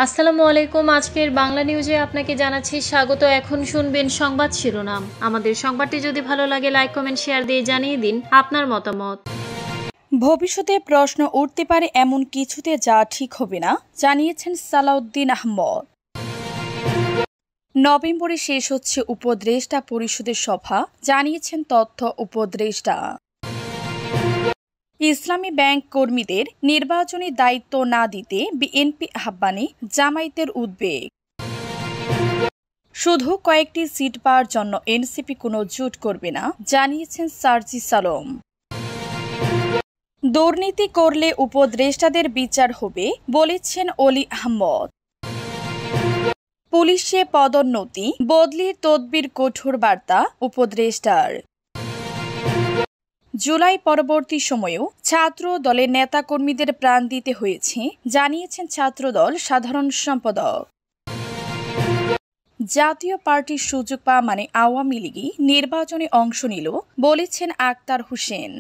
আসসালামু আলাইকুম। আজকের বাংলা নিউজে আপনাকে জানাচ্ছি স্বাগত। এখন শুনবেন সংবাদ শিরোনাম। আমাদের সংবাদটি যদি ভালো লাগে লাইক কমেন্ট শেয়ার দিয়ে জানিয়ে দিন আপনার মতামত। ভবিষ্যতে প্রশ্ন উঠতে পারে এমন কিছুতে যা ঠিক হবে না, জানিয়েছেন সালাউদ্দিন আহমদ। নভেম্বরে শেষ হচ্ছে উপদেষ্টা পরিষদের সভা, জানিয়েছেন তথ্য উপদেষ্টা। ইসলামী ব্যাংক কর্মীদের নির্বাচনী দায়িত্ব না দিতে বিএনপি আহ্বানে জামায়াতের উদ্বেগ। শুধু কয়েকটি সিট পাওয়ার জন্য এনসিপি কোনো জোট করবে না, জানিয়েছেন সার্জিস আলম। দুর্নীতি করলে উপদেষ্টাদের বিচার হবে, বলেছেন অলি আহমদ। পুলিশে পদোন্নতি, বদলির তদবির কঠোর বার্তা উপদেষ্টার। জুলাই পরবর্তী সময়েও ছাত্র দলের নেতাকর্মীদের প্রাণ দিতে হয়েছে, জানিয়েছেন ছাত্রদল সাধারণ সম্পাদক। জাতীয় পার্টির সুযোগ পাওয়া মানে আওয়ামী লীগই নির্বাচনে অংশ নিল, বলেছেন আক্তার হোসেন।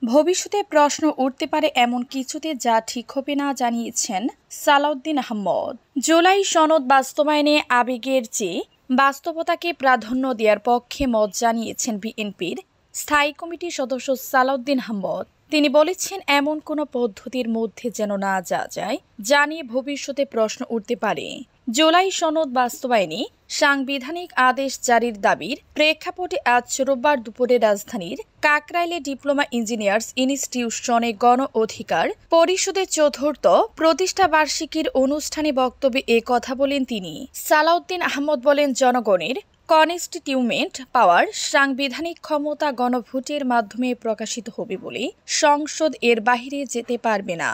ভবিষ্যতে প্রশ্ন উঠতে পারে এমন কিছুতে যা ঠিক হবে না, জানিয়েছেন সালাউদ্দিন আহমদ। জুলাই সনদ বাস্তবায়নে আবেগের চেয়ে বাস্তবতাকে প্রাধান্য দেওয়ার পক্ষে মত জানিয়েছেন বিএনপির স্থায়ী কমিটির সদস্য সালাউদ্দিন আহমদ। তিনি বলেছেন, এমন কোনো পদ্ধতির মধ্যে যেন না যাওয়া যায় যা নিয়ে ভবিষ্যতে প্রশ্ন উঠতে পারে। জুলাই সনদ বাস্তবায়নে সাংবিধানিক আদেশ জারির দাবির প্রেক্ষাপটে আজ রোববার দুপুরে রাজধানীর কাকরাইলে ডিপ্লোমা ইঞ্জিনিয়ার্স ইনস্টিটিউশনে গণ অধিকার পরিষদের চতুর্থ প্রতিষ্ঠাবার্ষিকীর অনুষ্ঠানে বক্তব্যে এ কথা বলেন তিনি। সালাউদ্দিন আহমদ বলেন, জনগণের কনস্টিটিউয়েন্ট পাওয়ার সাংবিধানিক ক্ষমতা গণভোটের মাধ্যমে প্রকাশিত হবে বলে সংসদ এর বাহিরে যেতে পারবে না।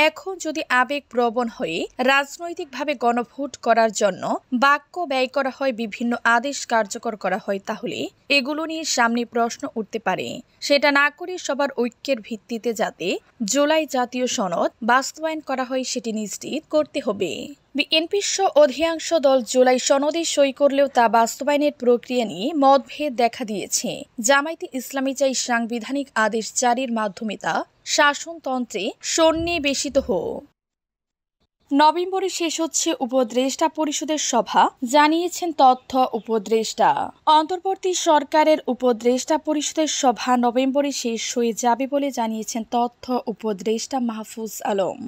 এখন যদি আবেগপ্রবণ হয়ে রাজনৈতিকভাবে গণভোট করার জন্য বাক্য ব্যয় করা হয়, বিভিন্ন আদেশ কার্যকর করা হয়, তাহলে এগুলো নিয়ে সামনে প্রশ্ন উঠতে পারে। সেটা না করে সবার ঐক্যের ভিত্তিতে যাতে জুলাই জাতীয় সনদ বাস্তবায়ন করা হয় সেটি নিশ্চিত করতে হবে। বিএনপির সহ অধিকাংশ দল জুলাই সনদে সই করলেও তা বাস্তবায়নের প্রক্রিয়া নিয়ে মতভেদ দেখা দিয়েছে। জামায়াতে ইসলামী চাই সাংবিধানিক আদেশ জারির মাধ্যমে তা শাসনতন্ত্রে সন্নিবেশিত হোক। নভেম্বরে শেষ হচ্ছে উপদেষ্টা পরিষদের সভা, জানিয়েছেন তথ্য উপদেষ্টা। অন্তর্বর্তী সরকারের উপদেষ্টা পরিষদের সভা নভেম্বরে শেষ হয়ে যাবে বলে জানিয়েছেন তথ্য উপদেষ্টা মাহফুজ আলম।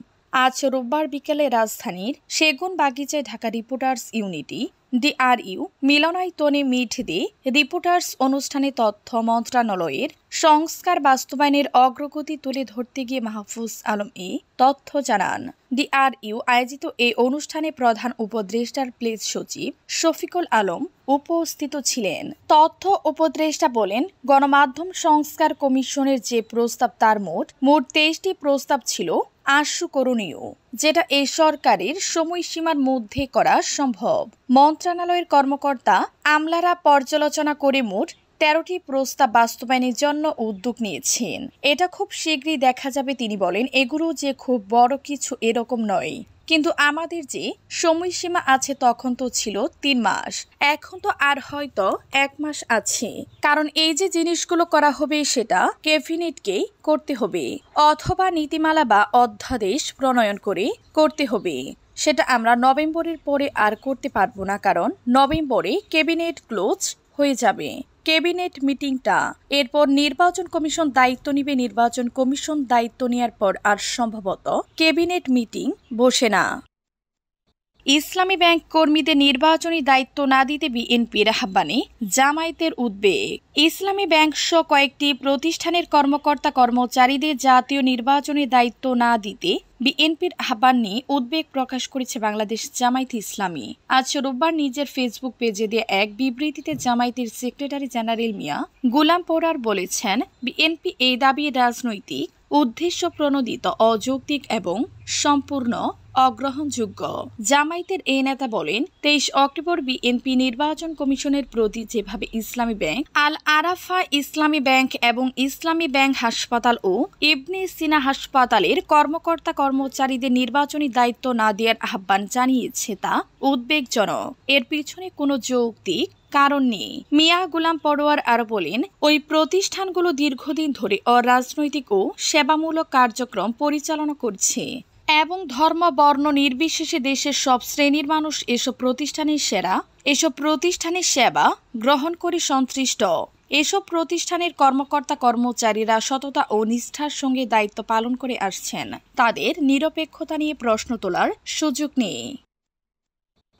আজ রোববার বিকেলে রাজধানীর সেগুন বাগিচায় ঢাকা রিপোর্টার্স ইউনিটি ডিআরইউ মিলনায়তনে মিট দিয়ে রিপোর্টার্স অনুষ্ঠানে তথ্য মন্ত্রণালয়ের সংস্কার বাস্তবায়নের অগ্রগতি তুলে ধরতে গিয়ে মাহফুজ আলম এ তথ্য জানান। ডিআরইউ আয়োজিত এই অনুষ্ঠানে প্রধান উপদেষ্টার প্লেস সচিব শফিকুল আলম উপস্থিত ছিলেন। তথ্য উপদেষ্টা বলেন, গণমাধ্যম সংস্কার কমিশনের যে প্রস্তাব তার মোট 23টি প্রস্তাব ছিল আশুকরণীয়, যেটা এই সরকারের সময়সীমার মধ্যে করা সম্ভব। মন্ত্রণালয়ের কর্মকর্তা আমলারা পর্যালোচনা করে মোট 13টি প্রস্তাব বাস্তবায়নের জন্য উদ্যোগ নিয়েছেন। এটা খুব শীঘ্রই দেখা যাবে। তিনি বলেন, এগুলো যে খুব বড় কিছু এরকম নয়, কিন্তু আমাদের যে সময়সীমা আছে তখন তো ছিল 3 মাস, এখন তো আর হয়তো 1 মাস আছে। কারণ এই যে জিনিসগুলো করা হবে সেটা ক্যাবিনেটকেই করতে হবে, অথবা নীতিমালা বা অধ্যাদেশ প্রণয়ন করে করতে হবে। সেটা আমরা নভেম্বরের পরে আর করতে পারবো না, কারণ নভেম্বরে ক্যাবিনেট ক্লোজ হয়ে যাবে। ক্যাবিনেট মিটিংটা এরপর নির্বাচন কমিশন দায়িত্ব নিবে। নির্বাচন কমিশন দায়িত্ব নেওয়ার পর আর সম্ভবত ক্যাবিনেট মিটিং বসে না। ইসলামী ব্যাংক কর্মীদের নির্বাচনী দায়িত্ব না দিতে বিএনপির আহ্বানে জামায়াতের উদ্বেগ। ইসলামী ব্যাংক সহ কয়েকটি প্রতিষ্ঠানের কর্মকর্তা কর্মচারীদের জাতীয় নির্বাচনী দায়িত্ব না দিতে বিএনপির আহ্বান নিয়ে উদ্বেগ প্রকাশ করেছে বাংলাদেশ জামায়াতে ইসলামী। আজ রোববার নিজের ফেসবুক পেজে দিয়ে এক বিবৃতিতে জামায়াতের সেক্রেটারি জেনারেল মিয়া গোলাম পরার বলেছেন, বিএনপি এই দাবি রাজনৈতিক উদ্দেশ্য প্রণোদিত, অযৌক্তিক এবং সম্পূর্ণ অগ্রহণযোগ্য। জামায়াতের এই নেতা বলেন, 23 অক্টোবর বিএনপি নির্বাচন কমিশনের প্রতি যেভাবে ইসলামী ব্যাংক, আল আরাফা ইসলামী ব্যাংক এবং ইসলামী ব্যাংক হাসপাতাল ও ইবনে সিনা হাসপাতালের কর্মকর্তা কর্মচারীদের নির্বাচনী দায়িত্ব না দেওয়ার আহ্বান জানিয়েছে তা উদ্বেগজনক। এর পিছনে কোনো যৌক্তিক কারণ নেই। মিয়া গোলাম পরোয়ার আরো বলেন, ওই প্রতিষ্ঠানগুলো দীর্ঘদিন ধরে অরাজনৈতিক ও সেবামূলক কার্যক্রম পরিচালনা করছে। এবং ধর্ম বর্ণ নির্বিশেষে দেশের সব শ্রেণীর মানুষ এসব প্রতিষ্ঠানের সেবা গ্রহণ করে সন্তুষ্ট। এসব প্রতিষ্ঠানের কর্মকর্তা কর্মচারীরা সততা ও নিষ্ঠার সঙ্গে দায়িত্ব পালন করে আসছেন। তাদের নিরপেক্ষতা নিয়ে প্রশ্ন তোলার সুযোগ নেই।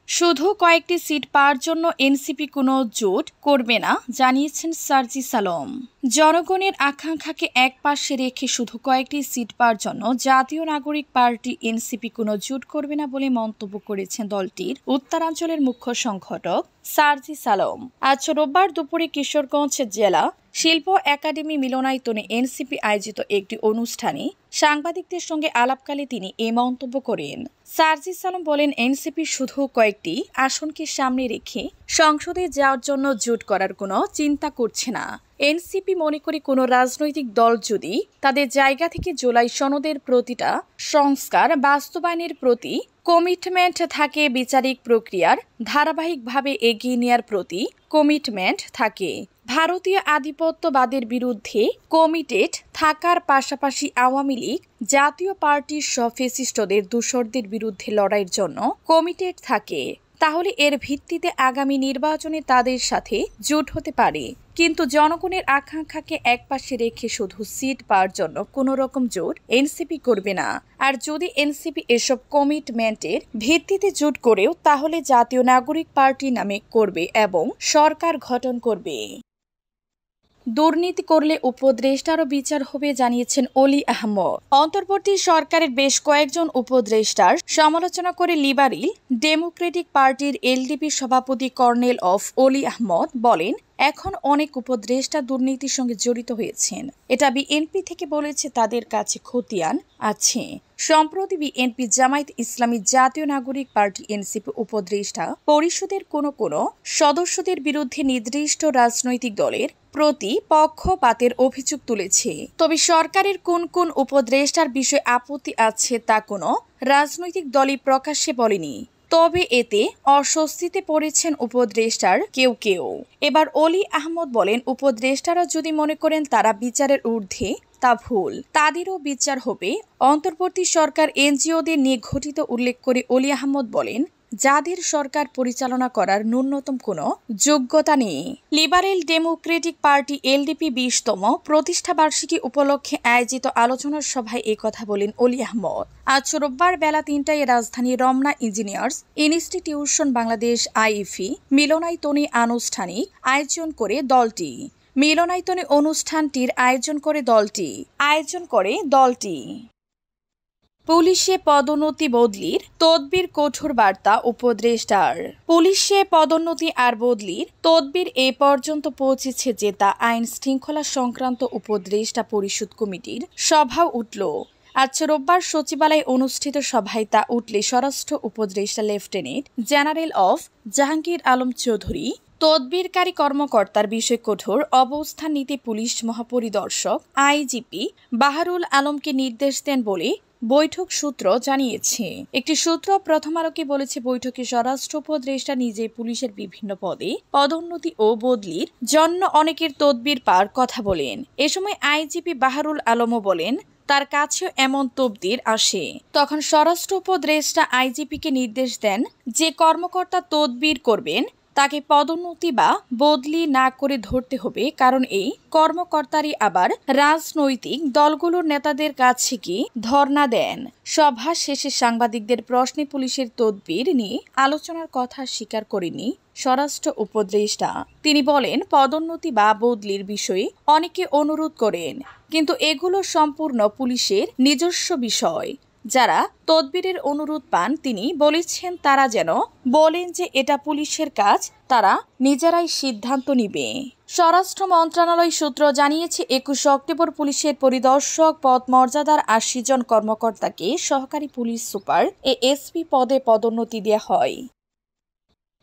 শুধু কয়েকটি সিট পাওয়ার জন্য এনসিপি কোনো জোট করবে না জানিয়েছেন সার্জিস আলম। জনগণের আকাঙ্ক্ষাকে একপাশে রেখে শুধু কয়েকটি সিট পাওয়ার জন্য জাতীয় নাগরিক পার্টি এনসিপি কোনো জোট করবে না বলে মন্তব্য করেছেন দলটির উত্তরাঞ্চলের মুখ্য সংগঠক সার্জিস আলম। আজ রোববার দুপুরে কিশোরগঞ্জ জেলা শিল্প একাডেমি মিলনায়তনে এনসিপি আয়োজিত একটি অনুষ্ঠানে সাংবাদিকদের সঙ্গে আলাপকালে তিনি এই মন্তব্য করেন। সার্জিস আলম বলেন, এনসিপি শুধু কয়েকটি আসনকে সামনে রেখে সংসদে যাওয়ার জন্য জোট করার কোনো চিন্তা করছে না। এনসিপি মনে করে কোনো রাজনৈতিক দল যদি তাদের জায়গা থেকে জুলাই সনদের প্রতিটা সংস্কার বাস্তবায়নের প্রতি কমিটমেন্ট থাকে, বিচারিক প্রক্রিয়ার ধারাবাহিকভাবে এগিয়ে নেওয়ার প্রতি কমিটমেন্ট থাকে, ভারতীয় আধিপত্যবাদের বিরুদ্ধে কমিটেড থাকার পাশাপাশি আওয়ামী লীগ জাতীয় পার্টির সব ফ্যাসিস্টদের দূষরদের বিরুদ্ধে লড়াইয়ের জন্য কমিটেড থাকে, তাহলে এর ভিত্তিতে আগামী নির্বাচনে তাদের সাথে জোট হতে পারে। কিন্তু জনগণের আকাঙ্ক্ষাকে একপাশে রেখে শুধু সিট পাওয়ার জন্য কোনো রকম জোট এনসিপি করবে না। আর যদি এনসিপি এসব কমিটমেন্টের ভিত্তিতে জোট করেও তাহলে জাতীয় নাগরিক পার্টি নামে করবে এবং সরকার গঠন করবে। দুর্নীতি করলে উপদেষ্টারও বিচার হবে জানিয়েছেন অলি আহমদ। অন্তর্বর্তী সরকারের বেশ কয়েকজন উপদেষ্টার সমালোচনা করে লিবারেল ডেমোক্রেটিক পার্টির এলডিপি সভাপতি কর্নেল অফ অলি আহমদ বলেন, এখন অনেক উপদেষ্টা দুর্নীতির সঙ্গে জড়িত হয়েছেন। এটা বিএনপি থেকে বলেছে তাদের কাছে খতিয়ান আছে। সম্প্রতি বিএনপি জামায়াত ইসলামী জাতীয় নাগরিক পার্টি এনসিপি উপদেষ্টা পরিষদের কোনো সদস্যদের বিরুদ্ধে নির্দিষ্ট রাজনৈতিক দলের প্রতি পক্ষপাতের অভিযোগ তুলেছে। তবে সরকারের কোন কোন উপদেষ্টার বিষয়ে আপত্তি আছে তা কোনো রাজনৈতিক দলই প্রকাশ্যে বলেনি। তবে এতে অস্বস্তিতে পড়েছেন উপদেষ্টার কেউ। এবার অলি আহমদ বলেন, উপদেষ্টারা যদি মনে করেন তারা বিচারের ঊর্ধ্বে তা ভুল, তাদেরও বিচার হবে। অন্তর্বর্তী সরকার এনজিওদের নিয়ে ঘটিত উল্লেখ করে অলি আহমদ বলেন, যাদের সরকার পরিচালনা করার ন্যূনতম কোনো যোগ্যতা নেই। লিবারেল ডেমোক্রেটিক পার্টি এলডিপি 20তম প্রতিষ্ঠাবার্ষিকী উপলক্ষে আয়োজিত আলোচনা সভায় কথা বলেন অলি আহমদ। আজ রোববার বেলা 3টায় রাজধানীর রমনা ইঞ্জিনিয়ার্স ইনস্টিটিউশন বাংলাদেশ আইইফি মিলনায়তনে আনুষ্ঠানিক আয়োজন করে দলটি। পুলিশে পদোন্নতি বদলির তদবির কঠোর বার্তা উপদেষ্টার। পুলিশে পদোন্নতি আর বদলির তদবির এ পর্যন্ত পৌঁছেছে যে তা আইন শৃঙ্খলা সংক্রান্ত উপদেষ্টা পরিষদ কমিটির সভাও উঠল। আজ রোববার সচিবালয়ে অনুষ্ঠিত সভায় তা উঠলে স্বরাষ্ট্র উপদেষ্টা লেফটেন্যান্ট জেনারেল অফ জাহাঙ্গীর আলম চৌধুরী তদবিরকারী কর্মকর্তার বিষয়ে কঠোর অবস্থান নিতে পুলিশ মহাপরিদর্শক আইজিপি বাহারুল আলমকে নির্দেশ দেন বলে বৈঠক সূত্র জানিয়েছে। একটি সূত্র প্রথম আলোকে বলেছে, বৈঠকে স্বরাষ্ট্র উপদেষ্টা নিজেই পুলিশের বিভিন্ন পদে পদোন্নতি ও বদলির জন্য অনেকের তদবির পাওয়ার কথা বলেন। এ সময় আইজিপি বাহারুল আলমও বলেন তার কাছেও এমন তদবির আসে। তখন স্বরাষ্ট্র উপদেষ্টা আইজিপিকে নির্দেশ দেন যে কর্মকর্তা তদবির করবেন তাকে পদোন্নতি বা বদলি না করে ধরতে হবে, কারণ এই কর্মকর্তারই আবার রাজনৈতিক দলগুলোর নেতাদের কাছে কি ধর্ণা দেন। সভা শেষে সাংবাদিকদের প্রশ্নে পুলিশের তদবির নিয়ে আলোচনার কথা স্বীকার করেনি স্বরাষ্ট্র উপদেষ্টা। তিনি বলেন, পদোন্নতি বা বদলির বিষয়ে অনেকে অনুরোধ করেন, কিন্তু এগুলো সম্পূর্ণ পুলিশের নিজস্ব বিষয়। যারা তদবিরের অনুরোধ পান তিনি বলেছেন তারা যেন বলেন যে এটা পুলিশের কাজ, তারা নিজেরাই সিদ্ধান্ত নিবে। স্বরাষ্ট্র মন্ত্রণালয় সূত্র জানিয়েছে, 21 অক্টোবর পুলিশের পরিদর্শক পদ মর্যাদার 80 জন কর্মকর্তাকে সহকারী পুলিশ সুপার এএসপি পদে পদোন্নতি দেওয়া হয়।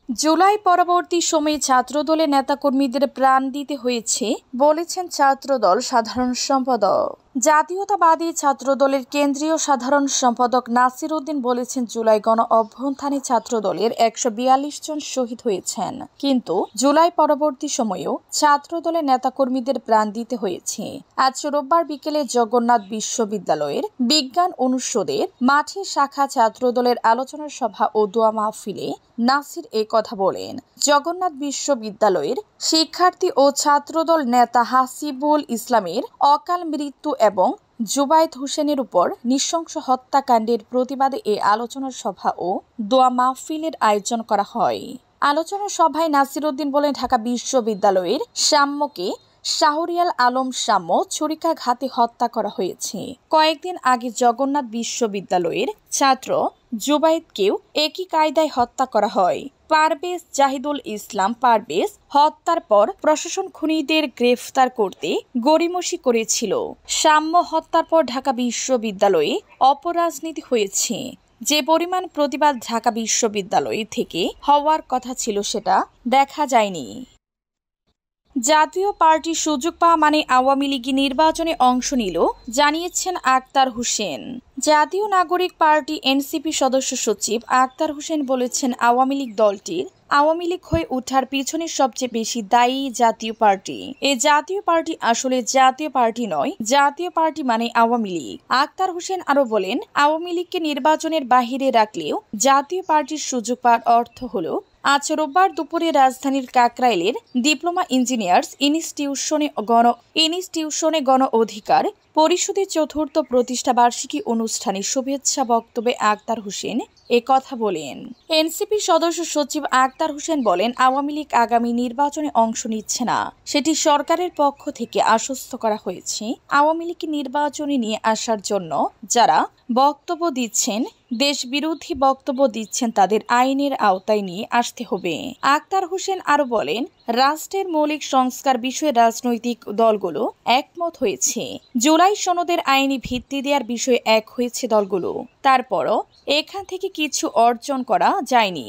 জুলাই পরবর্তী সময়ে ছাত্রদলের নেতাকর্মীদের প্রাণ দিতে হয়েছে বলেছেন ছাত্রদল সাধারণ সম্পাদক। জাতীয়তাবাদী ছাত্রদলের কেন্দ্রীয় সাধারণ সম্পাদক নাসির উদ্দিন বলেছেন, জুলাই গণ অভ্যুত্থানে ছাত্রদলের ১৪২ জন শহীদ হয়েছেন, কিন্তু জুলাই পরবর্তী সময়েও ছাত্রদলের নেতাকর্মীদের প্রাণ দিতে হয়েছে। আজ রোববার বিকেলে জগন্নাথ বিশ্ববিদ্যালয়ের বিজ্ঞান অনুষদের মাঠে শাখা ছাত্রদলের আলোচনা সভা ও দোয়া মাহফিলে নাসির এ কথা বলেন। জগন্নাথ বিশ্ববিদ্যালয়ের শিক্ষার্থী ও ছাত্রদল নেতা হাসিবুল ইসলামের অকাল মৃত্যু এবং জুবায়েদ হোসেনের উপর নৃশংস হত্যাকাণ্ডের প্রতিবাদে এ আলোচনা সভা ও দোয়া মাহফিলের আয়োজন করা হয়। আলোচনা সভায় নাসির উদ্দিন বলেন, ঢাকা বিশ্ববিদ্যালয়ের সাম্যকে শাহরিয়াল আলম সাম্য ছুরিকাঘাতে হত্যা করা হয়েছে। কয়েকদিন আগে জগন্নাথ বিশ্ববিদ্যালয়ের ছাত্র জুবায়েদকেও একই কায়দায় হত্যা করা হয়। পারভেজ জাহিদুল ইসলাম পারভেজ হত্যার পর প্রশাসন খুনিদের গ্রেফতার করতে গড়িমসি করেছিল। সাম্য হত্যার পর ঢাকা বিশ্ববিদ্যালয়ে অপরাজনীতি হয়েছে। যে পরিমাণ প্রতিবাদ ঢাকা বিশ্ববিদ্যালয় থেকে হওয়ার কথা ছিল সেটা দেখা যায়নি। জাতীয় পার্টি সুযোগ পাওয়া মানে আওয়ামী লীগ নির্বাচনে অংশ নিল, জানিয়েছেন আক্তার হোসেন। জাতীয় নাগরিক পার্টি এনসিপি সদস্য সচিব আক্তার হোসেন বলেছেন, আওয়ামী লীগ দলটির আওয়ামী লীগ হয়ে ওঠার পিছনে সবচেয়ে বেশি দায়ী জাতীয় পার্টি। এই জাতীয় পার্টি আসলে জাতীয় পার্টি নয়, জাতীয় পার্টি মানে আওয়ামী লীগ। আক্তার হোসেন আরো বলেন, আওয়ামী লীগকে নির্বাচনের বাহিরে রাখলেও জাতীয় পার্টির সুযোগ পাওয়ার অর্থ হলো আজ রোববার দুপুরে রাজধানীর কাকরাইলের ডিপ্লোমা ইঞ্জিনিয়ার্স ইনস্টিটিউশনে গণ অধিকার পরিষদের ৪র্থ প্রতিষ্ঠা বার্ষিকী অনুষ্ঠানে শুভেচ্ছা বক্তব্যে আক্তার হোসেন এ কথা বলেন। এনসিপি সদস্য সচিব আক্তার হোসেন বলেন, আওয়ামী লীগ আগামী নির্বাচনে অংশ নিচ্ছে না, সেটি সরকারের পক্ষ থেকে আশ্বস্ত করা হয়েছে। আওয়ামী লীগকে নির্বাচনে নিয়ে আসার জন্য যারা বক্তব্য দিচ্ছেন, দেশ বিরোধী বক্তব্য দিচ্ছেন, তাদের আইনের আওতায় নিয়ে আসতে হবে। আক্তার হোসেন আরো বলেন, রাষ্ট্রের মৌলিক সংস্কার বিষয়ে রাজনৈতিক দলগুলো একমত হয়েছে। জুলাই সনদের আইনি ভিত্তি দেওয়ার বিষয়ে এক হয়েছে দলগুলো, তারপরও এখান থেকে কিছু অর্জন করা যায়নি।